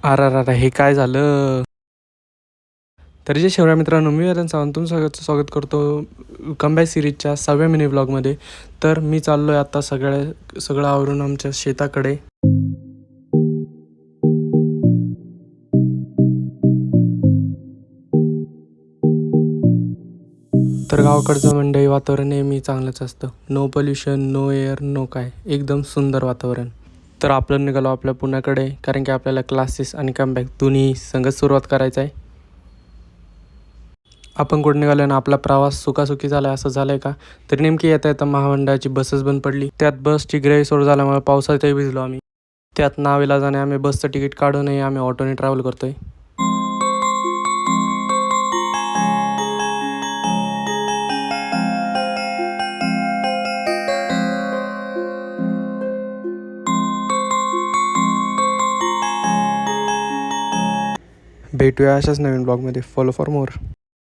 अरे हे काय झालं? तर जे शेवळ्या मित्रांनो, मी आर्यन सावंत तुमचं स्वागत करतो कमबॅक सिरीजच्या 6व्या मिनी व्लॉगमध्ये. तर मी चाललो आहे आता सगळं आवरून आमच्या शेताकडे. तर गावाकडचं मंडई वातावरण नेहमी चांगलंच असतं. No pollution, no air, no काय, एकदम सुंदर वातावरण. तर आपण निघालो आपल्या पुण्याकडे, कारण की आपल्याला क्लासेस आणि कमबॅक दोन्ही संगत सुरुवात करायचं आहे. आपण कुठे निघालो ना, आपला प्रवास सुखासुखी झाला असं झालं आहे का? तर नेमकी येता येता महामंडळाची बसच बंद पडली. त्यात बसची गैरसोय झाल्यामुळे पावसातही भिजलो आम्ही. त्यात नाईलाजाने आम्ही बसचं तिकीट काढूनही आम्ही ऑटोने ट्रॅव्हल करतोय. भेटूया अशाच नवीन ब्लॉगमध्ये. Follow for more.